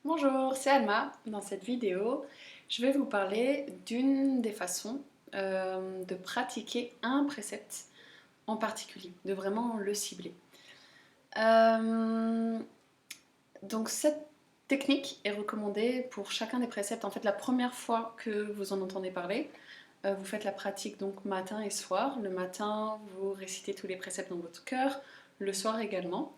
Bonjour, c'est Alma. Dans cette vidéo, je vais vous parler d'une des façons de pratiquer un précepte en particulier, de vraiment le cibler. Euh, donc cette technique est recommandée pour chacun des préceptes. En fait, la première fois que vous en entendez parler, vous faites la pratique donc matin et soir. Le matin, vous récitez tous les préceptes dans votre cœur, le soir également.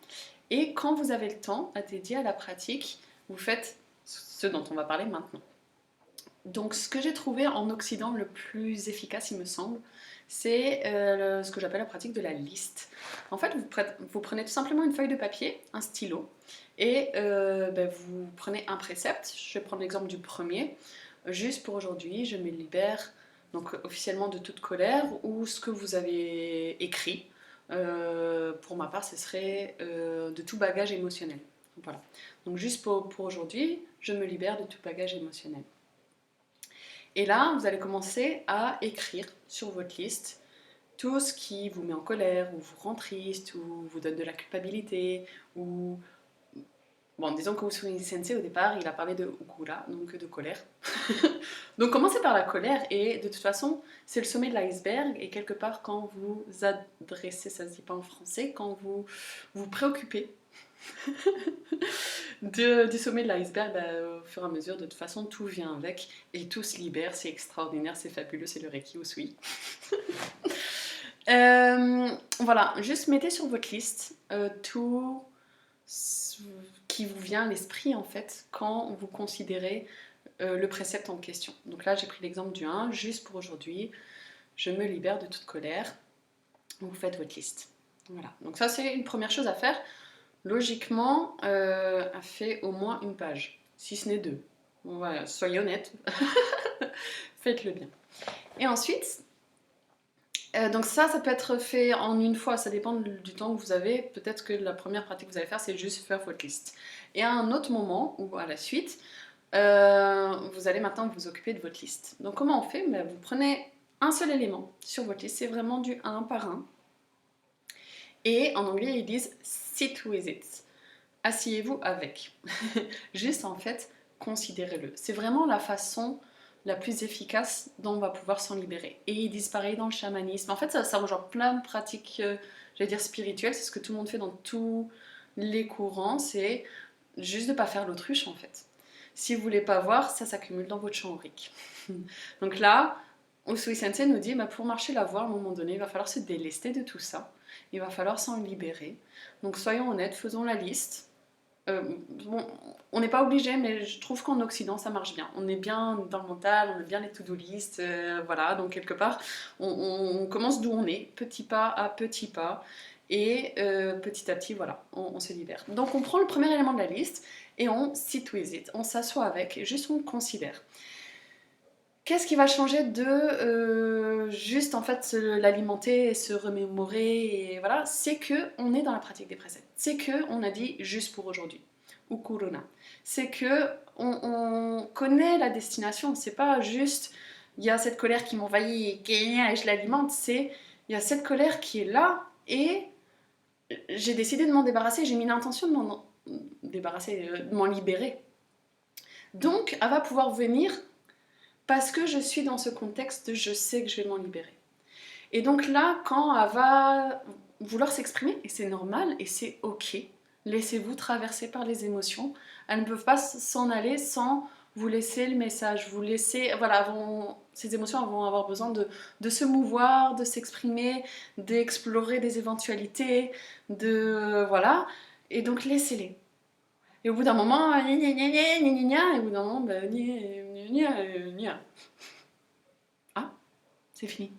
Et quand vous avez le temps à dédier à la pratique, vous faites ce dont on va parler maintenant. Donc ce que j'ai trouvé en Occident le plus efficace, il me semble, c'est ce que j'appelle la pratique de la liste. En fait, vous prenez tout simplement une feuille de papier, un stylo, et vous prenez un précepte. Je vais prendre l'exemple du premier. Juste pour aujourd'hui, je me libère donc officiellement de toute colère ou ce que vous avez écrit. Pour ma part, ce serait de tout bagage émotionnel. Voilà. Donc juste pour aujourd'hui, je me libère de tout bagage émotionnel. Et là, vous allez commencer à écrire sur votre liste tout ce qui vous met en colère, ou vous rend triste, ou vous donne de la culpabilité, ou... Bon, disons que Usui Sensei, au départ, il a parlé de ukura, donc de colère. Donc commencez par la colère, et de toute façon, c'est le sommet de l'iceberg, et quelque part, quand vous adressez, ça se dit pas en français, quand vous vous préoccupez du sommet de l'iceberg, au fur et à mesure, de toute façon, tout vient avec et tout se libère. C'est extraordinaire, c'est fabuleux, c'est le Reiki Usui. Voilà, juste mettez sur votre liste tout ce qui vous vient à l'esprit en fait quand vous considérez le précepte en question. Donc là, j'ai pris l'exemple du 1, juste pour aujourd'hui, je me libère de toute colère. Vous faites votre liste. Voilà, donc ça c'est une première chose à faire. Logiquement, a fait au moins une page, si ce n'est deux. Bon, voilà, soyez honnête, faites-le bien. Et ensuite, donc ça peut être fait en une fois, ça dépend du temps que vous avez. Peut-être que la première pratique que vous allez faire, c'est juste faire votre liste. Et à un autre moment, ou à la suite, vous allez maintenant vous occuper de votre liste. Donc comment on fait? Vous prenez un seul élément sur votre liste, c'est vraiment du un par un. Et en anglais, ils disent sit with it. Asseyez-vous avec. Juste en fait, considérez-le. C'est vraiment la façon la plus efficace dont on va pouvoir s'en libérer. Et ils disent pareil dans le chamanisme. En fait, ça rejoint plein de pratiques, j'allais dire spirituelles. C'est ce que tout le monde fait dans tous les courants. C'est juste de ne pas faire l'autruche en fait. Si vous voulez pas voir, ça s'accumule dans votre champ aurique. Donc là, Usui Sensei nous dit, pour marcher la voie, à un moment donné, il va falloir se délester de tout ça. Il va falloir s'en libérer. Donc soyons honnêtes, faisons la liste. Bon, on n'est pas obligé, mais je trouve qu'en Occident ça marche bien. On est bien dans le mental, on a bien les to-do list, voilà. Donc quelque part, on commence d'où on est, petit pas à petit pas, et petit à petit, voilà, on se libère. Donc on prend le premier élément de la liste et on sit with it, on s'assoit avec, et juste on considère. Qu'est-ce qui va changer de juste en fait l'alimenter et se remémorer et voilà, c'est que on est dans la pratique des préceptes. C'est que on a dit juste pour aujourd'hui ou corona. C'est que on connaît la destination. C'est pas juste il y a cette colère qui m'envahit et je l'alimente. C'est il y a cette colère qui est là et j'ai décidé de m'en débarrasser. J'ai mis l'intention de m'en débarrasser, de m'en libérer. Donc, elle va pouvoir venir parce que je suis dans ce contexte de je sais que je vais m'en libérer. Et donc là, quand elle va vouloir s'exprimer, et c'est normal, et c'est ok, laissez-vous traverser par les émotions. Elles ne peuvent pas s'en aller sans vous laisser le message, vous laisser, voilà, ces émotions elles vont avoir besoin de se mouvoir, de s'exprimer, d'explorer des éventualités, voilà, et donc laissez-les. Et au bout d'un moment, gna gna gna gna gna gna, et au bout d'un moment, gna gna gna gna. Ah, c'est fini.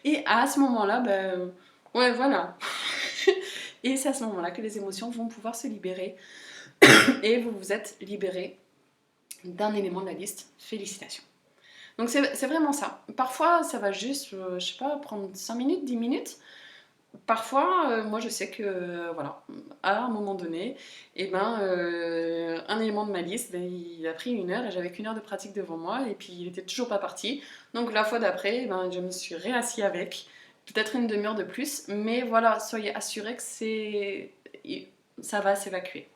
Et à ce moment-là, ouais, voilà. Et c'est à ce moment-là que les émotions vont pouvoir se libérer. Et vous vous êtes libéré d'un élément de la liste. Félicitations. Donc c'est vraiment ça. Parfois, ça va juste, je sais pas, prendre 5 minutes, 10 minutes. Parfois, moi je sais que, voilà, à un moment donné, un élément de ma liste, il a pris 1 heure et j'avais qu'1 heure de pratique devant moi et puis il était toujours pas parti. Donc la fois d'après, je me suis réassis avec, peut-être une demi-heure de plus, mais voilà, soyez assurés que ça va s'évacuer.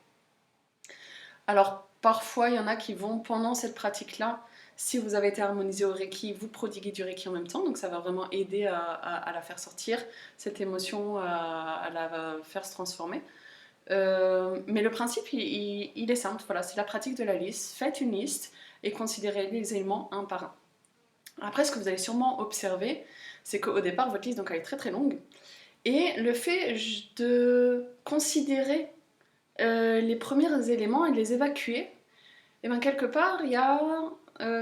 Alors parfois il y en a qui vont pendant cette pratique-là, si vous avez été harmonisé au Reiki, vous prodiguer du Reiki en même temps, donc ça va vraiment aider à la faire sortir, cette émotion, à la faire se transformer. Mais le principe, il est simple, voilà, c'est la pratique de la liste. Faites une liste et considérez les éléments un par un. Après, ce que vous allez sûrement observer, c'est qu'au départ, votre liste donc, elle est très très longue. Et le fait de considérer les premiers éléments et de les évacuer, et bien quelque part, il y a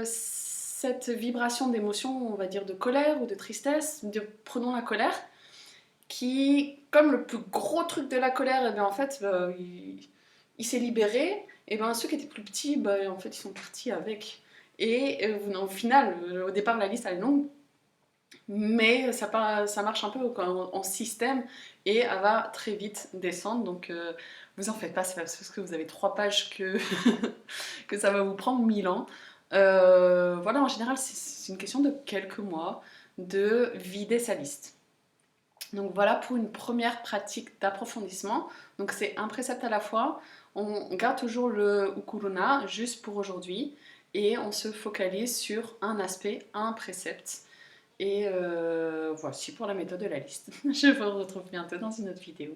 cette vibration d'émotion, on va dire de colère ou de tristesse, prenons la colère, qui, comme le plus gros truc de la colère, et bien en fait, il s'est libéré, et bien ceux qui étaient plus petits, en fait, ils sont partis avec. Et au final, au départ, la liste elle est longue, mais ça marche un peu en système et elle va très vite descendre. Donc vous en faites pas, c'est pas parce que vous avez 3 pages que, que ça va vous prendre 1000 ans. Voilà, en général, c'est une question de quelques mois de vider sa liste. Donc voilà pour une première pratique d'approfondissement. Donc c'est un précepte à la fois. On garde toujours le Ukuruna juste pour aujourd'hui et on se focalise sur un aspect, un précepte. Et voici pour la méthode de la liste. Je vous retrouve bientôt dans une autre vidéo.